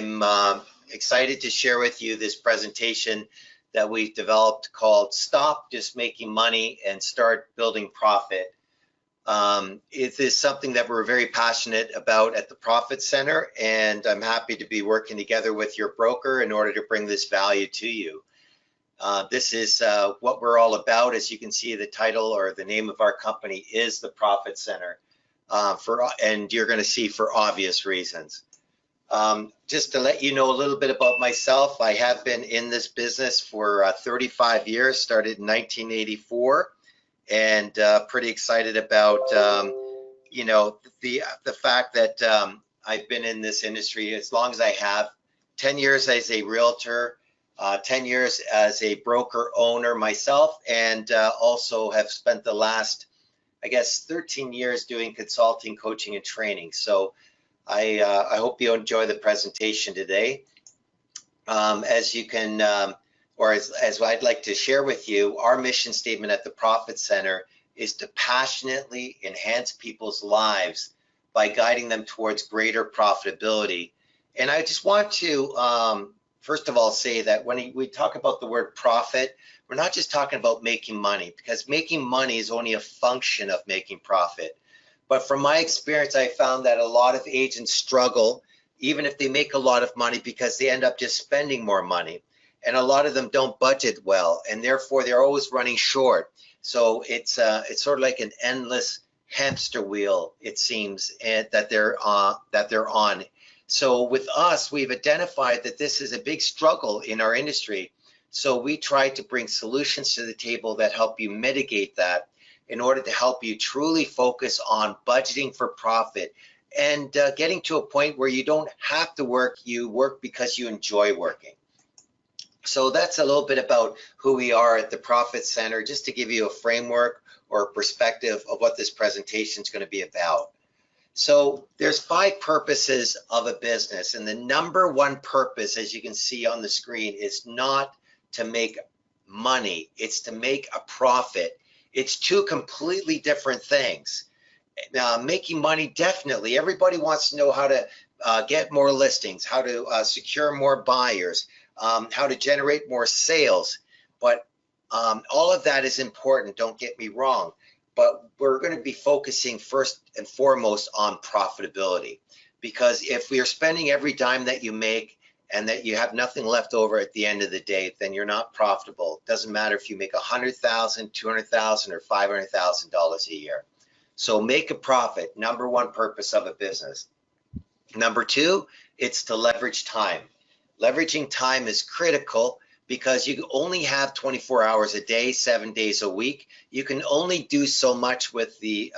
I'm excited to share with you this presentation that we've developed called Stop Just Making Money and Start Building Profit. It is something that we're very passionate about at the Profit Center, and I'm happy to be working together with your broker in order to bring this value to you. This is what we're all about. As you can see, the title or the name of our company is the Profit Center, and you're going to see for obvious reasons. Just to let you know a little bit about myself, I have been in this business for 35 years, started in 1984, and pretty excited about you know, the fact that I've been in this industry as long as I have. 10 years as a realtor, 10 years as a broker owner myself, and also have spent the last, I guess, 13 years doing consulting, coaching, and training. So I hope you enjoy the presentation today. As you can, as I'd like to share with you, our mission statement at the Profit Center is to passionately enhance people's lives by guiding them towards greater profitability. And I just want to, first of all, say that when we talk about the word profit, we're not just talking about making money, because making money is only a function of making profit. But from my experience, I found that a lot of agents struggle, even if they make a lot of money, because they end up just spending more money. And a lot of them don't budget well, and therefore they're always running short. So it's sort of like an endless hamster wheel, it seems, and that they're on. So with us, we've identified that this is a big struggle in our industry. So we try to bring solutions to the table that help you mitigate that, in order to help you truly focus on budgeting for profit and getting to a point where you don't have to work, you work because you enjoy working. So that's a little bit about who we are at the Profit Center, just to give you a framework or a perspective of what this presentation is going to be about. So there's 5 purposes of a business, and the number one purpose, as you can see on the screen, is not to make money, it's to make a profit. It's 2 completely different things. Making money, definitely. Everybody wants to know how to get more listings, how to secure more buyers, how to generate more sales. But all of that is important, don't get me wrong. But we're going to be focusing first and foremost on profitability. Because if we are spending every dime that you make, and that you have nothing left over at the end of the day, then you're not profitable. It doesn't matter if you make $100,000, $200,000, or $500,000 a year. So make a profit, number one purpose of a business. Number 2, it's to leverage time. Leveraging time is critical because you only have 24 hours a day, 7 days a week. You can only do so much with the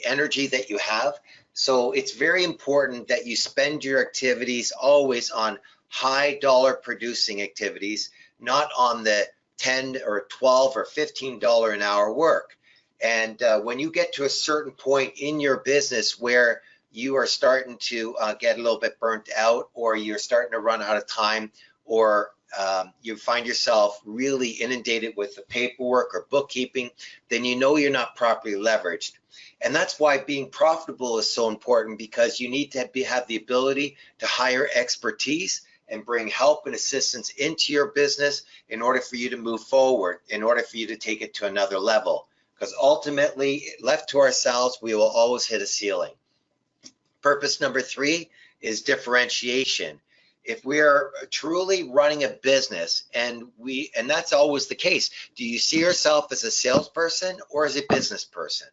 energy that you have. So it's very important that you spend your activities always on high dollar producing activities, not on the $10 or $12 or $15 an hour work. And when you get to a certain point in your business where you are starting to get a little bit burnt out, or you're starting to run out of time, or you find yourself really inundated with the paperwork or bookkeeping, then you know you're not properly leveraged. And that's why being profitable is so important, because you need to have the ability to hire expertise and bring help and assistance into your business in order for you to move forward, in order for you to take it to another level. Because ultimately, left to ourselves, we will always hit a ceiling. Purpose number 3 is differentiation. If we are truly running a business, and that's always the case, do you see yourself as a salesperson or as a business person?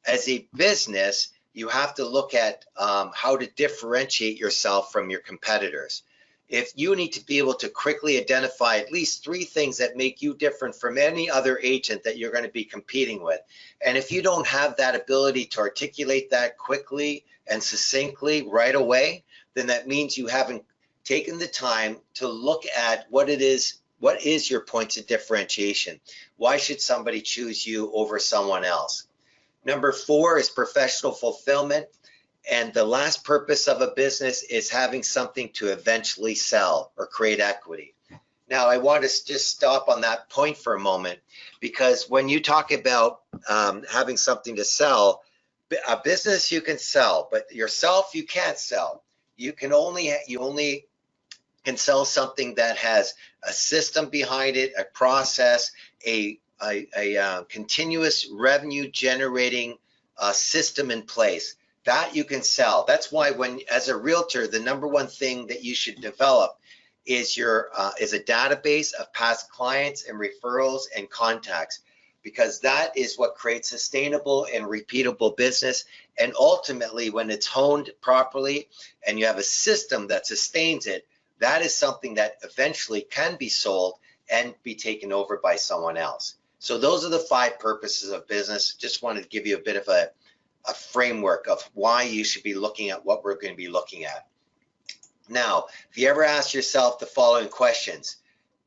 As a business, you have to look at how to differentiate yourself from your competitors. If you need to be able to quickly identify at least 3 things that make you different from any other agent that you're going to be competing with, and if you don't have that ability to articulate that quickly and succinctly right away, then that means you haven't taken the time to look at what is your points of differentiation. Why should somebody choose you over someone else? Number 4 is professional fulfillment. And the last purpose of a business is having something to eventually sell or create equity. Now, I want to just stop on that point for a moment, because when you talk about having something to sell, a business you can sell, but yourself you can't sell. you only can sell something that has a system behind it, a process, a continuous revenue generating system in place that you can sell. That's why when, as a realtor, the number one thing that you should develop is is a database of past clients and referrals and contacts, because that is what creates sustainable and repeatable business. And ultimately, when it's honed properly and you have a system that sustains it, that is something that eventually can be sold and be taken over by someone else. So those are the 5 purposes of business. Just wanted to give you a bit of a framework of why you should be looking at what we're going to be looking at. Now, if you ever ask yourself the following questions: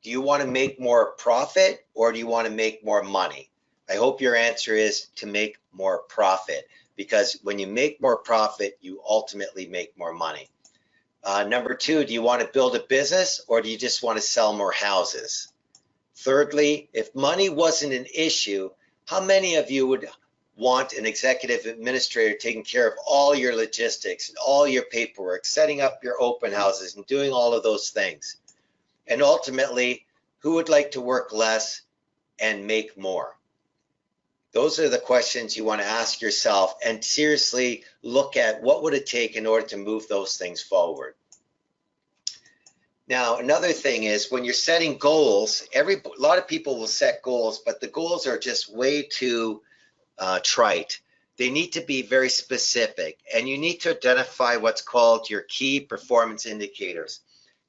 do you want to make more profit or do you want to make more money? I hope your answer is to make more profit, because when you make more profit, you ultimately make more money. Number 2, do you want to build a business or do you just want to sell more houses? Thirdly, if money wasn't an issue, how many of you would want an executive administrator taking care of all your logistics and all your paperwork, setting up your open houses and doing all of those things? And ultimately, who would like to work less and make more? Those are the questions you want to ask yourself, and seriously look at what would it take in order to move those things forward. Now, another thing is when you're setting goals, a lot of people will set goals, but the goals are just way too trite. They need to be very specific, and you need to identify what's called your key performance indicators.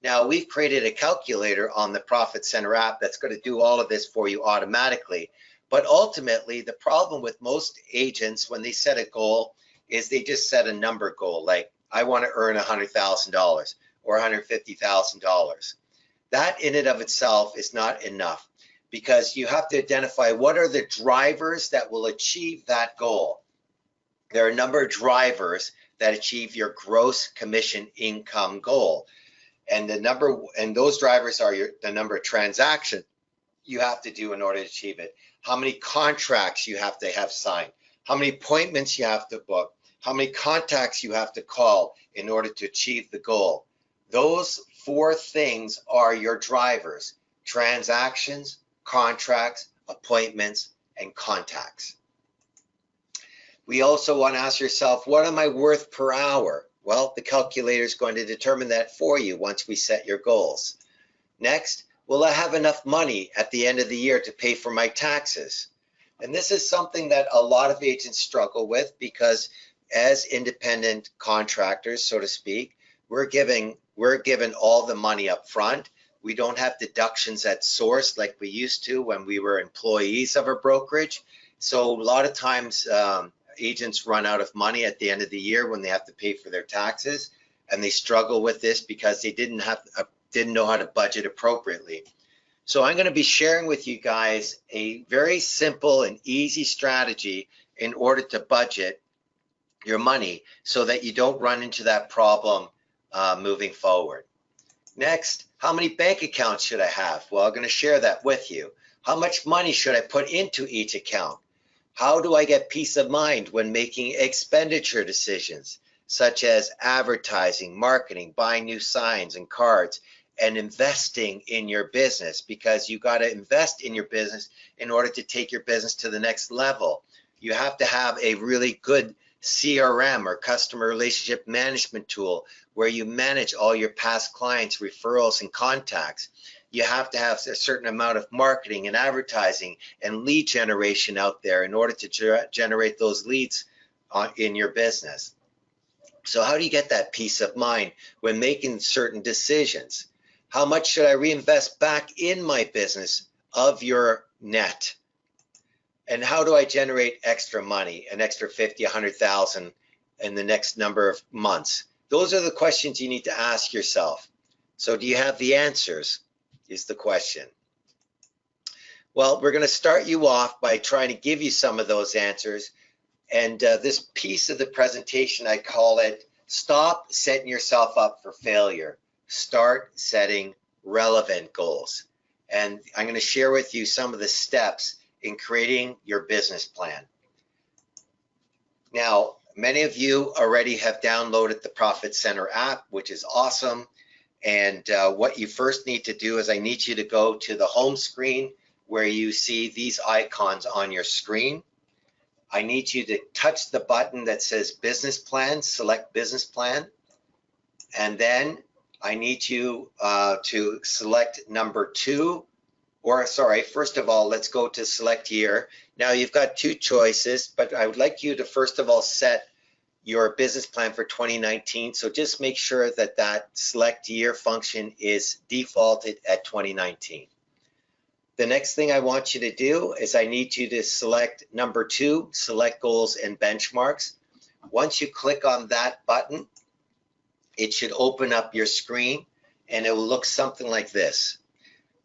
Now, we've created a calculator on the Profit Center app that's going to do all of this for you automatically. But ultimately, the problem with most agents when they set a goal is they just set a number goal, like I want to earn $100,000 or $150,000. That in and of itself is not enough, because you have to identify what are the drivers that will achieve that goal. There are a number of drivers that achieve your gross commission income goal. And those drivers are the number of transactions you have to do in order to achieve it, how many contracts you have to have signed, how many appointments you have to book, how many contacts you have to call in order to achieve the goal. Those 4 things are your drivers: transactions, contracts, appointments, and contacts. We also want to ask yourself, what am I worth per hour? Well, the calculator is going to determine that for you once we set your goals. Next, will I have enough money at the end of the year to pay for my taxes? And this is something that a lot of agents struggle with, because as independent contractors, so to speak, we're given all the money up front. We don't have deductions at source like we used to when we were employees of a brokerage. So a lot of times agents run out of money at the end of the year when they have to pay for their taxes, and they struggle with this because they didn't know how to budget appropriately. So I'm going to be sharing with you guys a very simple and easy strategy in order to budget your money so that you don't run into that problem moving forward. Next, how many bank accounts should I have? Well, I'm going to share that with you. How much money should I put into each account? How do I get peace of mind when making expenditure decisions, such as advertising, marketing, buying new signs and cards, and investing in your business? Because you got to invest in your business in order to take your business to the next level. You have to have a really good CRM, or customer relationship management tool, where you manage all your past clients, referrals, and contacts. You have to have a certain amount of marketing and advertising and lead generation out there in order to generate those leads in your business. So how do you get that peace of mind when making certain decisions? How much should I reinvest back in my business of your net? And how do I generate extra money, an extra 50, 100,000 in the next number of months? Those are the questions you need to ask yourself. So do you have the answers, is the question. Well, we're going to start you off by trying to give you some of those answers. And this piece of the presentation, I call it Stop Setting Yourself Up for Failure. Start setting relevant goals. And I'm going to share with you some of the steps in creating your business plan. Now, Many of you already have downloaded the Profit Center app, which is awesome. And what you first need to do is I need you to go to the home screen where you see these icons on your screen. I need you to touch the button that says Business Plan, select Business Plan. And then I need you to select number 2, or sorry, first of all, let's go to select year. Now you've got 2 choices, but I would like you to first of all set your business plan for 2019. So just make sure that that select year function is defaulted at 2019. The next thing I want you to do is I need you to select number 2, select goals and benchmarks. Once you click on that button, it should open up your screen and it will look something like this.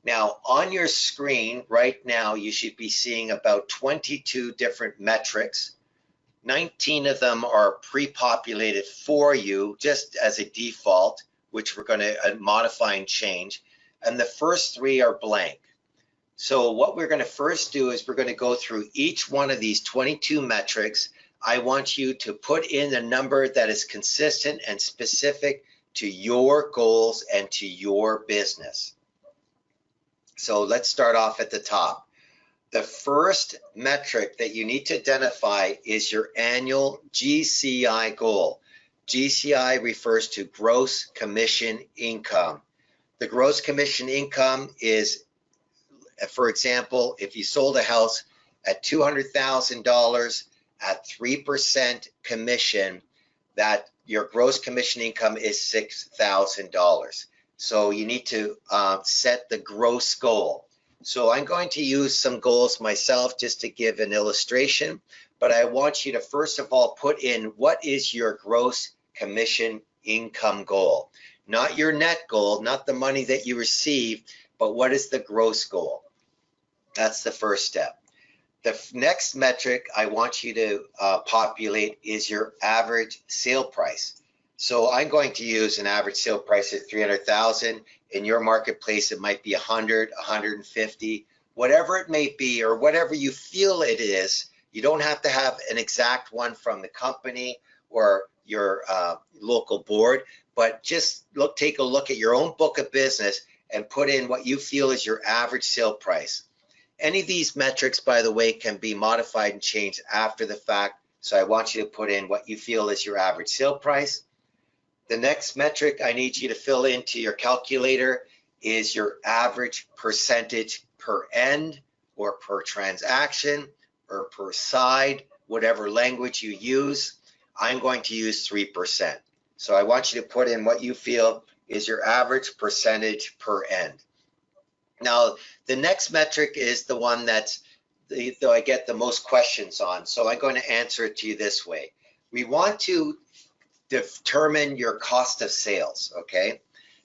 Now on your screen right now, you should be seeing about 22 different metrics. 19 of them are pre-populated for you just as a default, which we're going to modify and change. And the first 3 are blank. So what we're going to first do is we're going to go through each one of these 22 metrics. I want you to put in a number that is consistent and specific to your goals and to your business. So let's start off at the top. The first metric that you need to identify is your annual GCI goal. GCI refers to gross commission income. The gross commission income is, for example, if you sold a house at $200,000 at 3% commission, that your gross commission income is $6,000. So you need to set the gross goal. So I'm going to use some goals myself just to give an illustration, but I want you to first of all put in what is your gross commission income goal. Not your net goal, not the money that you receive, but what is the gross goal? That's the first step. The next metric I want you to populate is your average sale price. So I'm going to use an average sale price of 300,000. In your marketplace, it might be 100, 150, whatever it may be, or whatever you feel it is. You don't have to have an exact one from the company or your local board, but just take a look at your own book of business and put in what you feel is your average sale price. Any of these metrics, by the way, can be modified and changed after the fact. So I want you to put in what you feel is your average sale price. The next metric I need you to fill into your calculator is your average percentage per end or per transaction or per side, whatever language you use. I'm going to use 3%. So I want you to put in what you feel is your average percentage per end. Now, the next metric is the one that I get the most questions on. So I'm going to answer it to you this way. We want to determine your cost of sales, okay?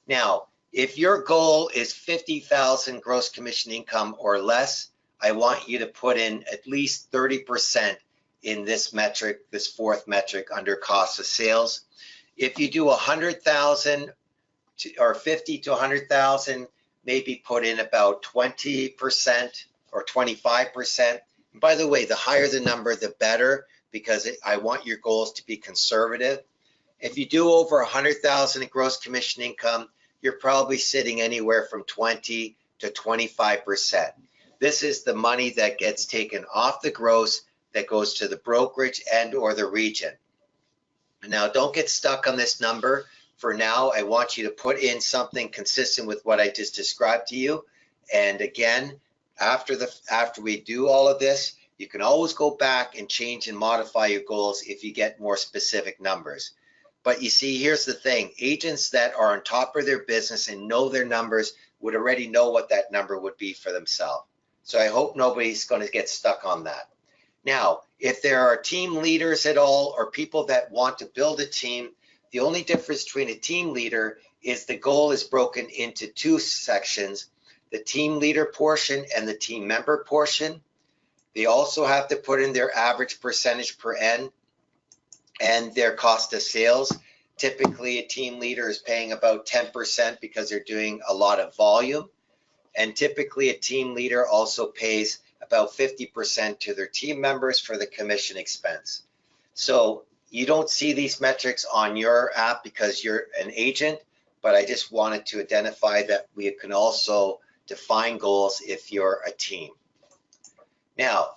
Now, if your goal is 50,000 gross commission income or less, I want you to put in at least 30% in this metric, this fourth metric under cost of sales. If you do 100,000 or 50 to 100,000, maybe put in about 20% or 25%. By the way, the higher the number, the better, because I want your goals to be conservative. If you do over 100,000 in gross commission income, you're probably sitting anywhere from 20 to 25%. This is the money that gets taken off the gross that goes to the brokerage and or the region. Now, don't get stuck on this number. For now, I want you to put in something consistent with what I just described to you. And again, after we do all of this, you can always go back and change and modify your goals if you get more specific numbers. But you see, here's the thing. Agents that are on top of their business and know their numbers would already know what that number would be for themselves. So I hope nobody's going to get stuck on that. Now, if there are team leaders at all or people that want to build a team, the only difference between a team leader is the goal is broken into 2 sections, the team leader portion and the team member portion. They also have to put in their average percentage per end and their cost of sales. Typically, a team leader is paying about 10% because they're doing a lot of volume. And typically, a team leader also pays about 50% to their team members for the commission expense. So You don't see these metrics on your app because you're an agent, but I just wanted to identify that we can also define goals if you're a team. Now,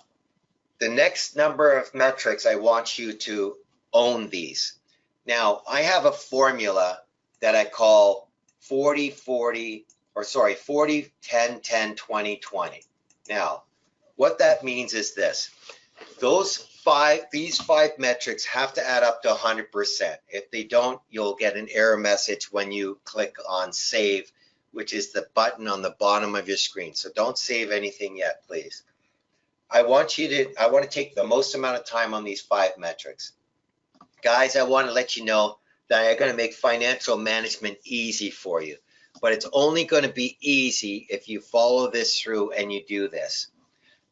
the next number of metrics, I want you to own these. Now, I have a formula that I call 40, 40, or sorry, 40, 10, 10, 20, 20. Now, what that means is this. These five metrics have to add up to 100%. If they don't, you'll get an error message when you click on save, which is the button on the bottom of your screen. So don't save anything yet, please. I want to take the most amount of time on these five metrics. Guys, I want to let you know that I'm going to make financial management easy for you, but it's only going to be easy if you follow this through and you do this.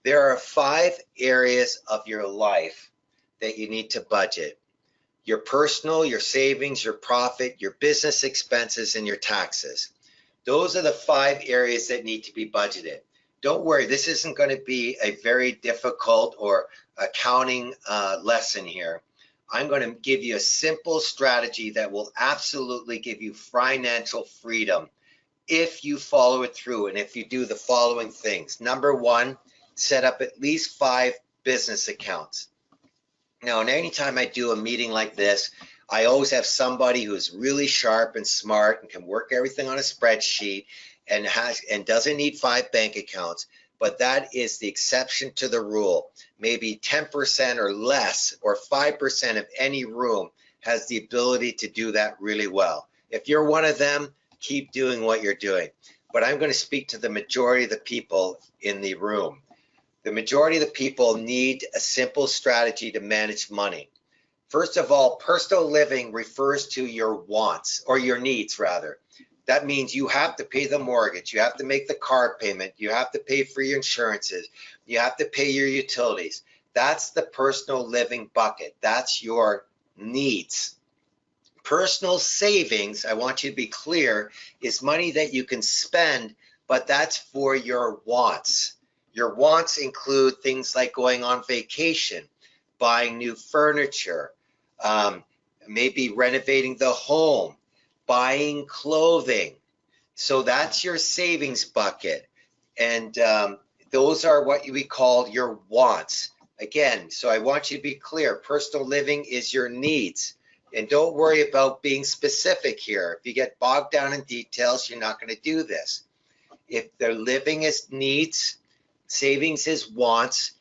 There are 5 areas of your life that you need to budget: your personal, your savings, your profit, your business expenses, and your taxes. Those are the 5 areas that need to be budgeted. Don't worry, this isn't going to be a very difficult or accounting lesson here. I'm going to give you a simple strategy that will absolutely give you financial freedom if you follow it through and if you do the following things. Number 1, set up at least 5 business accounts. Now, anytime I do a meeting like this, I always have somebody who's really sharp and smart and can work everything on a spreadsheet and doesn't need 5 bank accounts, but that is the exception to the rule. Maybe 10% or less or 5% of any room has the ability to do that really well. If you're one of them, keep doing what you're doing. But I'm going to speak to the majority of the people in the room. The majority of the people need a simple strategy to manage money. First of all, personal living refers to your wants, or your needs rather. That means you have to pay the mortgage, you have to make the car payment, you have to pay for your insurances, you have to pay your utilities. That's the personal living bucket. That's your needs. Personal savings, I want you to be clear, is money that you can spend, but that's for your wants. Your wants include things like going on vacation, buying new furniture, maybe renovating the home, buying clothing. So that's your savings bucket. And those are what we call your wants. Again, so I want you to be clear. Personal living is your needs. And don't worry about being specific here. If you get bogged down in details, you're not going to do this. If the living is needs, savings is wants,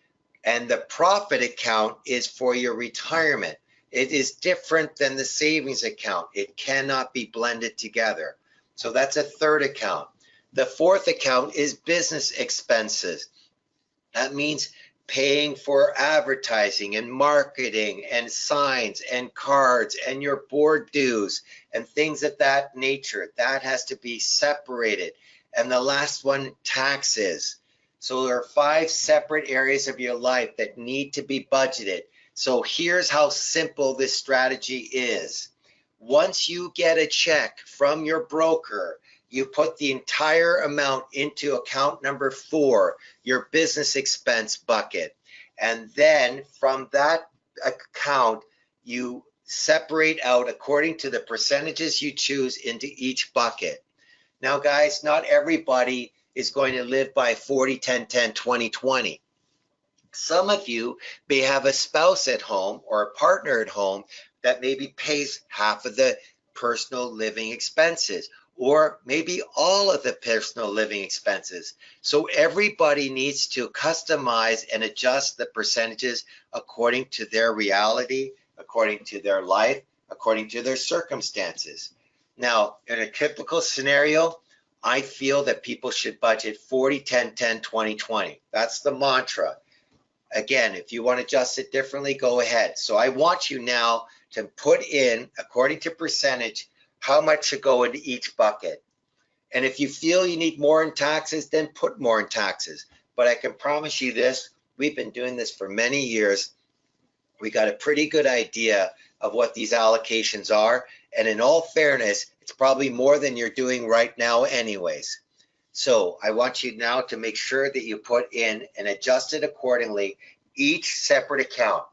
and the profit account is for your retirement. It is different than the savings account. It cannot be blended together. So that's a third account. The fourth account is business expenses. That means paying for advertising and marketing and signs and cards and your board dues and things of that nature. That has to be separated. And the last one, taxes. So there are 5 separate areas of your life that need to be budgeted. So here's how simple this strategy is. Once you get a check from your broker, you put the entire amount into account number 4, your business expense bucket. And then from that account, you separate out according to the percentages you choose into each bucket. Now, guys, not everybody is going to live by 40, 10, 10, 20, 20. Some of you may have a spouse at home or a partner at home that maybe pays half of the personal living expenses, or maybe all of the personal living expenses. So everybody needs to customize and adjust the percentages according to their reality, according to their life, according to their circumstances. Now, in a typical scenario, I feel that people should budget 40, 10, 10, 20, 20. That's the mantra. Again, if you want to adjust it differently, go ahead. So I want you now to put in, according to percentage, how much should go into each bucket. And if you feel you need more in taxes, then put more in taxes. But I can promise you this, we've been doing this for many years. We got a pretty good idea of what these allocations are. And in all fairness, it's probably more than you're doing right now anyways. So I want you now to make sure that you put in and adjust it accordingly, each separate account.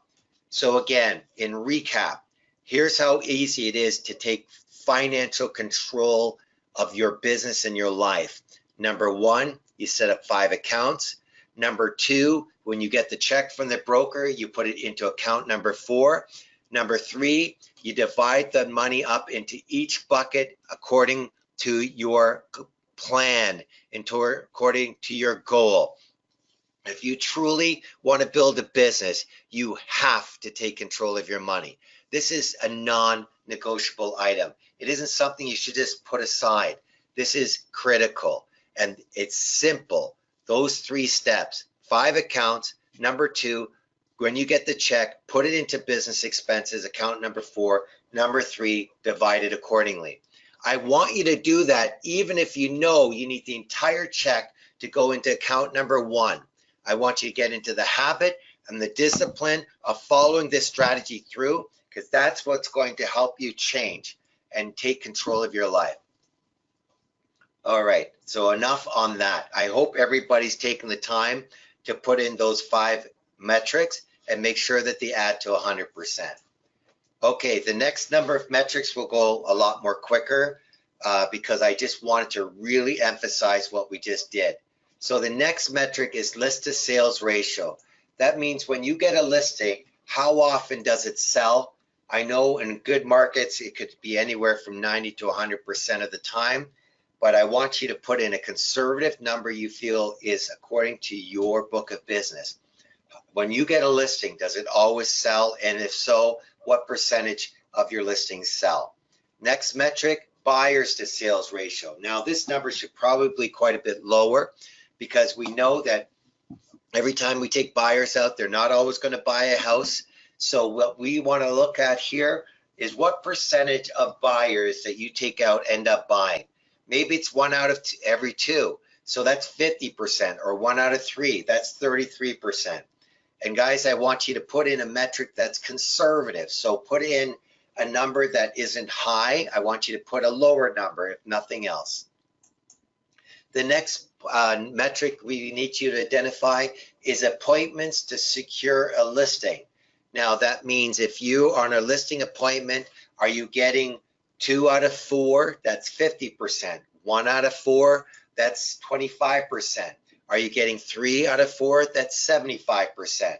So again, in recap, here's how easy it is to take financial control of your business and your life. Number one, you set up 5 accounts. Number two, when you get the check from the broker, you put it into account number 4. Number 3, you divide the money up into each bucket according to your plan and according to your goal. If you truly want to build a business, you have to take control of your money. This is a non-negotiable item. It isn't something you should just put aside. This is critical, and it's simple. Those 3 steps: 5 accounts. Number 2, when you get the check, put it into business expenses, account number 4. Number 3, divide it accordingly. I want you to do that even if you know you need the entire check to go into account number 1. I want you to get into the habit and the discipline of following this strategy through, because that's what's going to help you change and take control of your life. All right, so enough on that. I hope everybody's taking the time to put in those 5 metrics and make sure that they add to 100%. Okay, the next number of metrics will go a lot more quicker because I just wanted to really emphasize what we just did. So the next metric is list to sales ratio. That means when you get a listing, how often does it sell? I know in good markets, it could be anywhere from 90 to 100% of the time, but I want you to put in a conservative number you feel is according to your book of business. When you get a listing, does it always sell? And if so, what percentage of your listings sell? Next metric, buyers to sales ratio. Now this number should probably be quite a bit lower, because we know that every time we take buyers out, they're not always going to buy a house. So what we want to look at here is what percentage of buyers that you take out end up buying. Maybe it's 1 out of every 2. So that's 50%, or 1 out of 3. That's 33%. And guys, I want you to put in a metric that's conservative. So put in a number that isn't high. I want you to put a lower number, if nothing else. The next metric we need you to identify is appointments to secure a listing. Now that means if you are on a listing appointment, are you getting 2 out of 4? That's 50%. 1 out of 4, that's 25%. Are you getting 3 out of 4? That's 75%.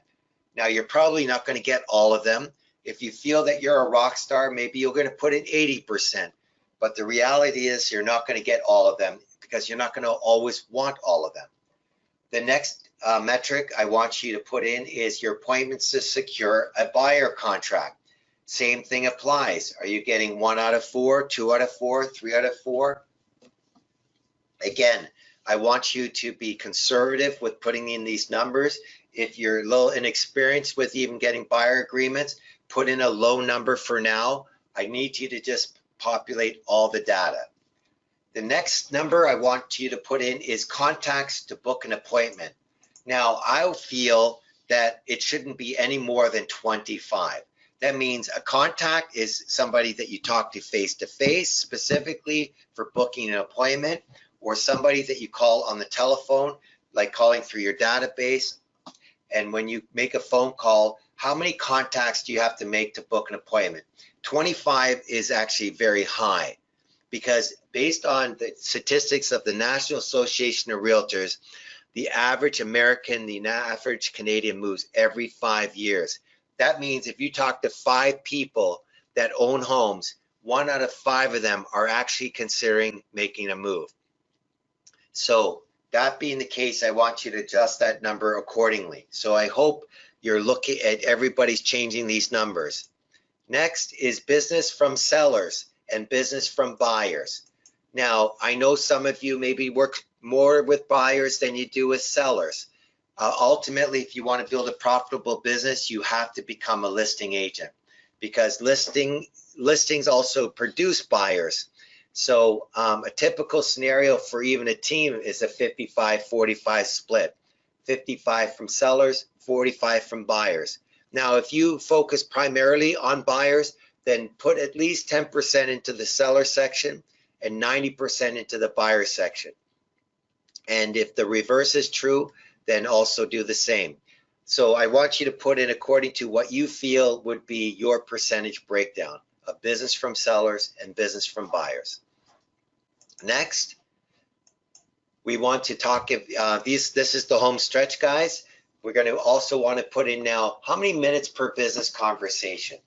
Now you're probably not going to get all of them. If you feel that you're a rock star, maybe you're going to put in 80%. But the reality is you're not going to get all of them, because you're not going to always want all of them. The next metric I want you to put in is your appointments to secure a buyer contract. Same thing applies. Are you getting 1 out of 4, 2 out of 4, 3 out of 4? Again, I want you to be conservative with putting in these numbers. If you're a little inexperienced with even getting buyer agreements, put in a low number for now. I need you to just populate all the data. The next number I want you to put in is contacts to book an appointment. Now, I feel that it shouldn't be any more than 25. That means a contact is somebody that you talk to face-to-face, specifically for booking an appointment, or somebody that you call on the telephone, like calling through your database. And when you make a phone call, how many contacts do you have to make to book an appointment? 25 is actually very high, because based on the statistics of the National Association of Realtors, the average American, the average Canadian moves every 5 years. That means if you talk to 5 people that own homes, 1 out of 5 of them are actually considering making a move. So that being the case, I want you to adjust that number accordingly. So I hope you're looking at everybody's changing these numbers. Next is business from sellers and business from buyers. Now, I know some of you maybe work more with buyers than you do with sellers. Ultimately, if you want to build a profitable business, you have to become a listing agent, because listings also produce buyers. So a typical scenario for even a team is a 55-45 split. 55 from sellers, 45 from buyers. Now, if you focus primarily on buyers, then put at least 10% into the seller section and 90% into the buyer section. And if the reverse is true, then also do the same. So I want you to put in according to what you feel would be your percentage breakdown of business from sellers and business from buyers. Next, we want to talk, this is the home stretch, guys. We're going to also want to put in now, how many minutes per business conversation?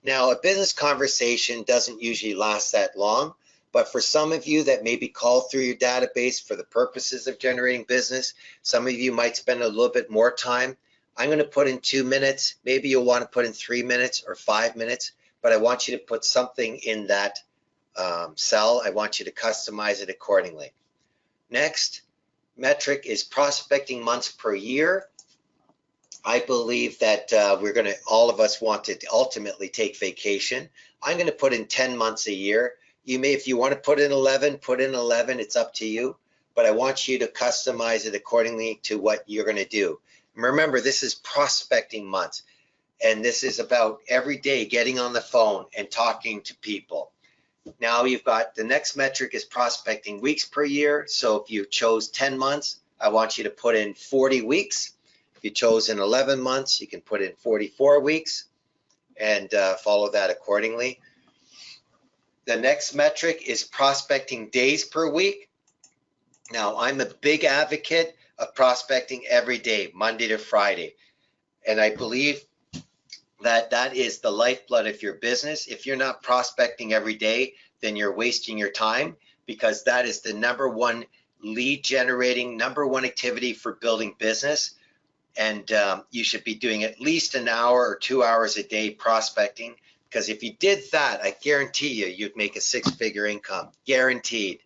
Now, a business conversation doesn't usually last that long, but for some of you that maybe call through your database for the purposes of generating business, some of you might spend a little bit more time. I'm going to put in 2 minutes. Maybe you'll want to put in 3 minutes or 5 minutes, but I want you to put something in that cell. I want you to customize it accordingly. Next metric is prospecting months per year. I believe that all of us want to ultimately take vacation. I'm going to put in 10 months a year. You may, if you want to put in 11, put in 11. It's up to you. But I want you to customize it accordingly to what you're going to do. Remember, this is prospecting months. And this is about every day getting on the phone and talking to people. Now you've got the next metric is prospecting weeks per year. So if you chose 10 months, I want you to put in 40 weeks. If you chose in 11 months, you can put in 44 weeks and follow that accordingly. The next metric is prospecting days per week. Now, I'm a big advocate of prospecting every day, Monday to Friday. And I believe that that is the lifeblood of your business. If you're not prospecting every day, then you're wasting your time, because that is the #1 lead generating, #1 activity for building business. And you should be doing at least an hour or 2 hours a day prospecting, because if you did that, I guarantee you, you'd make a 6-figure income, guaranteed.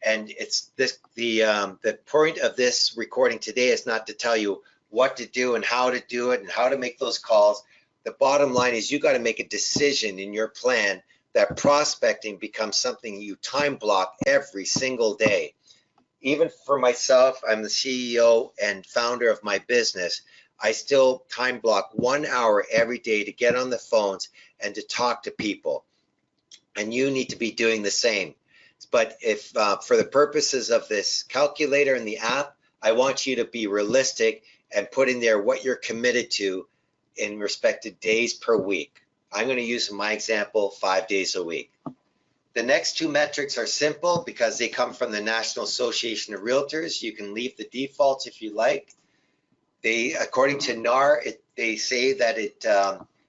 And it's this, the point of this recording today is not to tell you what to do and how to do it and how to make those calls. The bottom line is you got to make a decision in your plan that prospecting becomes something you time block every single day. Even for myself, I'm the CEO and founder of my business. I still time block 1 hour every day to get on the phones and to talk to people. And you need to be doing the same. But if for the purposes of this calculator and the app, I want you to be realistic and put in there what you're committed to in respect to days per week. I'm going to use in my example 5 days a week. The next 2 metrics are simple because they come from the National Association of Realtors. You can leave the defaults if you like. They, according to NAR, they say that it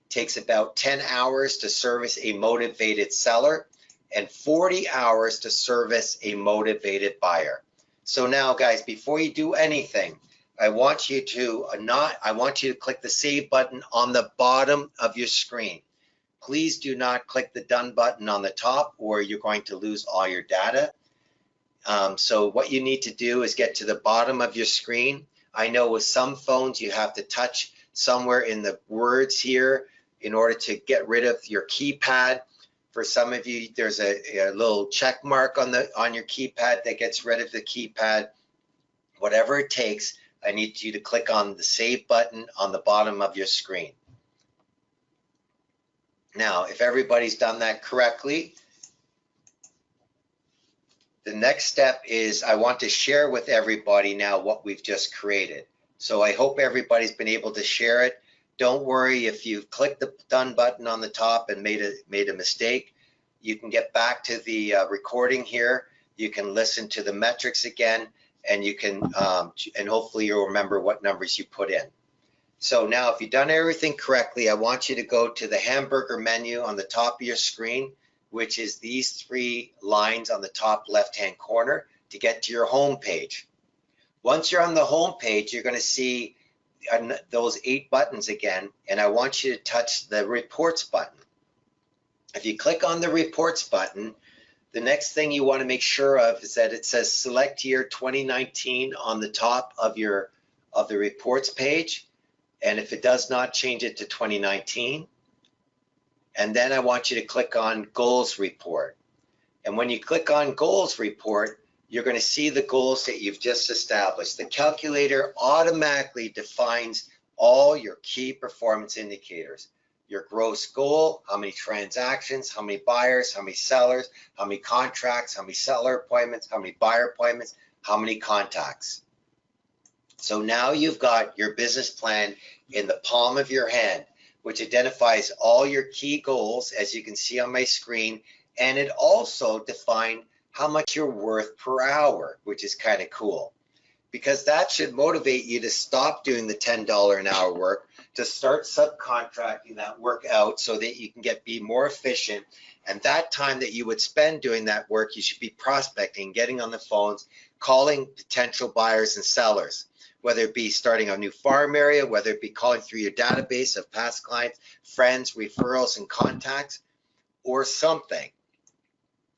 takes about 10 hours to service a motivated seller and 40 hours to service a motivated buyer. So now, guys, before you do anything, I want you to click the save button on the bottom of your screen. Please do not click the done button on the top, or you're going to lose all your data. So what you need to do is get to the bottom of your screen. I know with some phones you have to touch somewhere in the words here in order to get rid of your keypad. For some of you, there's a little check mark on your keypad that gets rid of the keypad. Whatever it takes, I need you to click on the save button on the bottom of your screen. Now, if everybody's done that correctly, the next step is I want to share with everybody now what we've just created. So I hope everybody's been able to share it. Don't worry if you've clicked the done button on the top and made a mistake. You can get back to the recording here. You can listen to the metrics again, and you can and hopefully you'll remember what numbers you put in. So now if you've done everything correctly, I want you to go to the hamburger menu on the top of your screen, which is these 3 lines on the top left-hand corner, to get to your home page. Once you're on the home page, you're going to see those 8 buttons again, and I want you to touch the reports button. If you click on the reports button, the next thing you want to make sure of is that it says select year 2019 on the top of the reports page. And if it does not, change it to 2019. And then I want you to click on Goals Report. And when you click on Goals Report, you're going to see the goals that you've just established. The calculator automatically defines all your key performance indicators. Your gross goal, how many transactions, how many buyers, how many sellers, how many contracts, how many seller appointments, how many buyer appointments, how many contacts. So now you've got your business plan in the palm of your hand, which identifies all your key goals, as you can see on my screen, and it also defined how much you're worth per hour, which is kind of cool, because that should motivate you to stop doing the $10 an hour work, to start subcontracting that work out so that you can be more efficient. And that time that you would spend doing that work, you should be prospecting, getting on the phones, calling potential buyers and sellers, whether it be starting a new farm area, whether it be calling through your database of past clients, friends, referrals, and contacts, or something.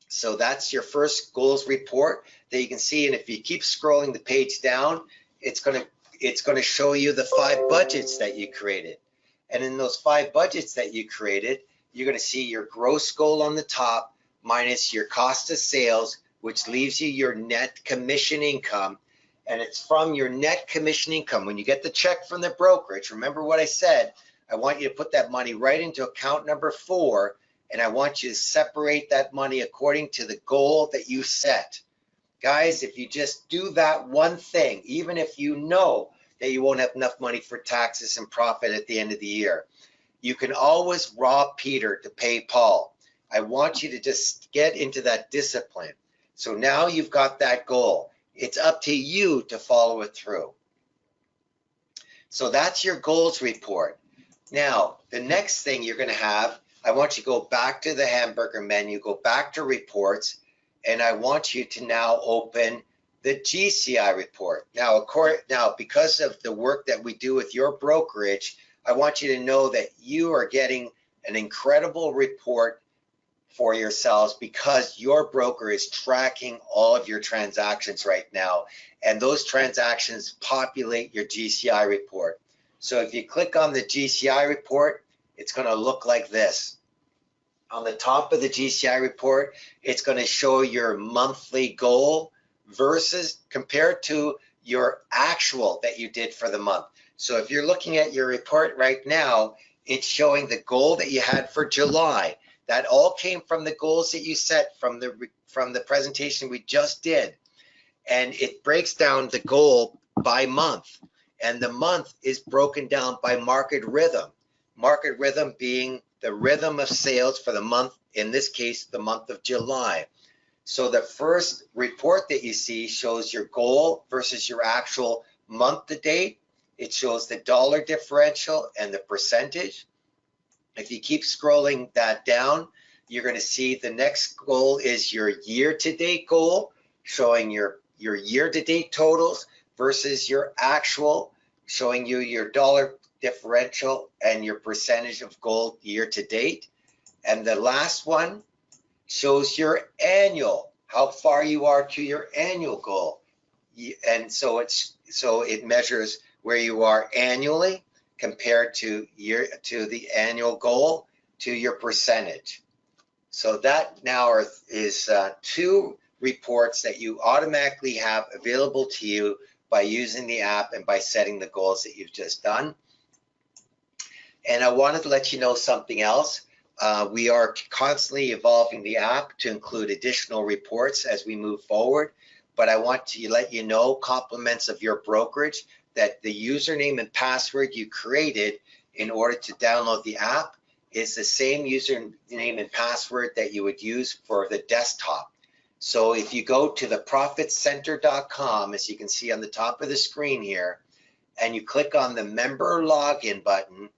So that's your first goals report that you can see. And if you keep scrolling the page down, it's going to show you the 5 budgets that you created. And in those 5 budgets that you created, you're going to see your gross goal on the top minus your cost of sales, which leaves you your net commission income. And it's from your net commission income. When you get the check from the brokerage, remember what I said, I want you to put that money right into account number 4, and I want you to separate that money according to the goal that you set. Guys, if you just do that one thing, even if you know that you won't have enough money for taxes and profit at the end of the year, you can always rob Peter to pay Paul. I want you to just get into that discipline. So now you've got that goal. It's up to you to follow it through. So that's your goals report. Now, the next thing you're going to have, I want you to go back to the hamburger menu, go back to reports, and I want you to now open the GCI report. Now, because of the work that we do with your brokerage, I want you to know that you are getting an incredible report for yourselves because your broker is tracking all of your transactions right now, and those transactions populate your GCI report. So if you click on the GCI report, it's going to look like this. On the top of the GCI report, it's going to show your monthly goal versus compared to your actual that you did for the month. So if you're looking at your report right now, it's showing the goal that you had for July. That all came from the goals that you set from the presentation we just did. And it breaks down the goal by month. And the month is broken down by market rhythm. Market rhythm being the rhythm of sales for the month, in this case, the month of July. So the first report that you see shows your goal versus your actual month to date. It shows the dollar differential and the percentage. If you keep scrolling that down, you're going to see the next goal is your year-to-date goal, showing your year-to-date totals versus your actual, showing you your dollar differential and your percentage of goal year-to-date. And the last one shows your annual, how far you are to your annual goal. And so it measures where you are annually compared to the annual goal to your percentage. So that now is 2 reports that you automatically have available to you by using the app and by setting the goals that you've just done. And I wanted to let you know something else. We are constantly evolving the app to include additional reports as we move forward. But I want to let you know, compliments of your brokerage, that the username and password you created in order to download the app is the same username and password that you would use for the desktop. So if you go to theprofitcenter.com, as you can see on the top of the screen here, and you click on the member login button,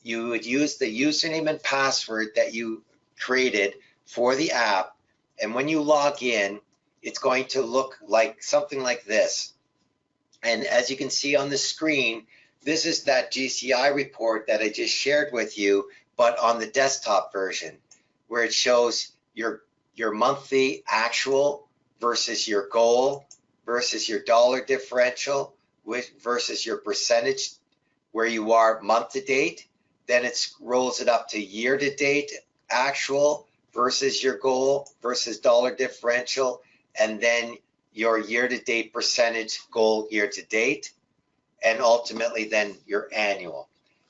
you would use the username and password that you created for the app. And when you log in, it's going to look like something like this. And as you can see on the screen, this is that GCI report that I just shared with you, but on the desktop version, where it shows your monthly actual versus your goal versus your dollar differential versus your percentage where you are month to date. Then it rolls it up to year to date actual versus your goal versus dollar differential, and then your year to date percentage goal year to date, and ultimately then your annual.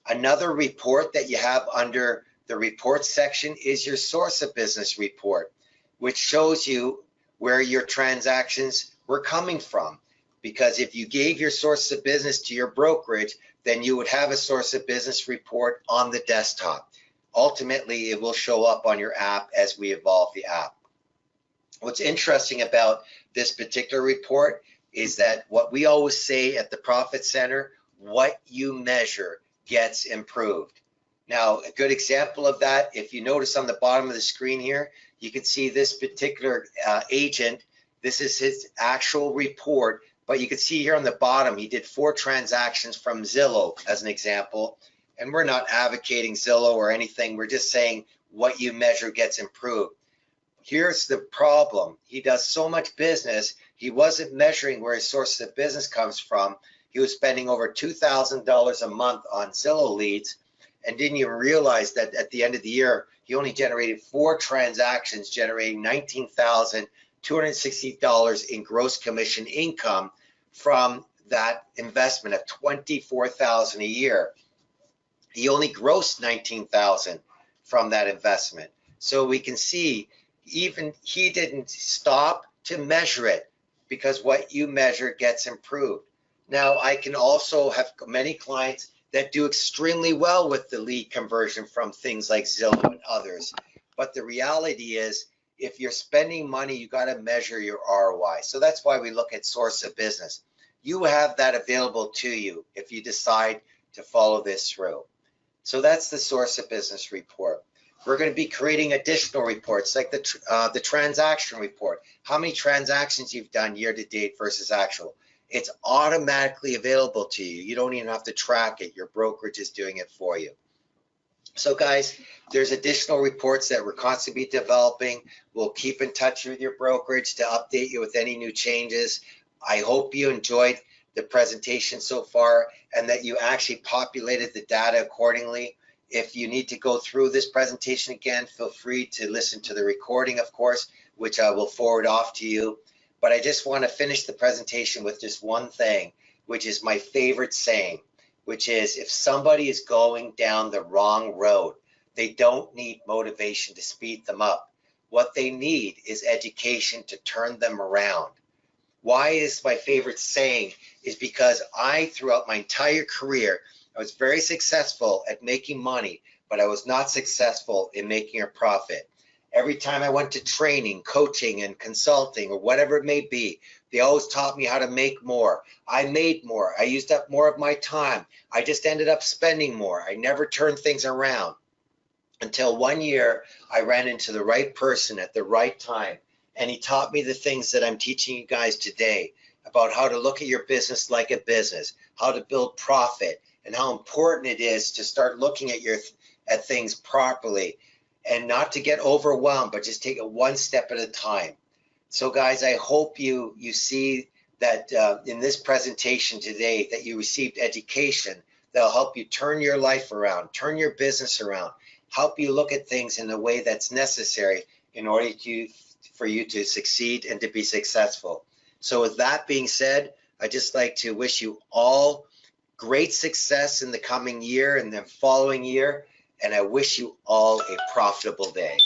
Another report that you have under the report section is your source of business report, which shows you where your transactions were coming from. because if you gave your source of business to your brokerage, then you would have a source of business report on the desktop. Ultimately, it will show up on your app as we evolve the app. What's interesting about this particular report is that what we always say at the Profit Center, what you measure gets improved. Now, a good example of that, if you notice on the bottom of the screen here, you can see this particular agent. This is his actual report, but you can see here on the bottom, he did 4 transactions from Zillow as an example. And we're not advocating Zillow or anything. We're just saying what you measure gets improved. Here's the problem. He does so much business, he wasn't measuring where his source of business comes from. He was spending over $2,000 a month on Zillow leads and didn't even realize that at the end of the year, he only generated 4 transactions, generating $19,260 in gross commission income from that investment of $24,000 a year. He only grossed $19,000 from that investment. So we can see even he didn't stop to measure it, because what you measure gets improved. Now, I can also have many clients that do extremely well with the lead conversion from things like Zillow and others. But the reality is, if you're spending money, you got to measure your ROI. So that's why we look at source of business. You have that available to you if you decide to follow this through. So that's the source of business report. We're going to be creating additional reports like the transaction report. How many transactions you've done year to date versus actual. It's automatically available to you. You don't even have to track it. Your brokerage is doing it for you. So guys, there's additional reports that we're constantly developing. We'll keep in touch with your brokerage to update you with any new changes. I hope you enjoyed the presentation so far and that you actually populated the data accordingly. If you need to go through this presentation again, feel free to listen to the recording, of course, which I will forward off to you. But I just want to finish the presentation with just one thing, which is my favorite saying, which is if somebody is going down the wrong road, they don't need motivation to speed them up. What they need is education to turn them around. Why is my favorite saying is because throughout my entire career, I was very successful at making money, but I was not successful in making a profit. Every time I went to training, coaching, and consulting, or whatever it may be, they always taught me how to make more. I made more. I used up more of my time. I just ended up spending more. I never turned things around. Until one year, I ran into the right person at the right time, and he taught me the things that I'm teaching you guys today about how to look at your business like a business, how to build profit, and how important it is to start looking at things properly and not to get overwhelmed, but just take it one step at a time. So guys, I hope you see that in this presentation today that you received education that'll help you turn your life around, turn your business around, help you look at things in a way that's necessary in order for you to succeed and to be successful. So with that being said, I'd just like to wish you all great success in the coming year and the following year, and I wish you all a profitable day.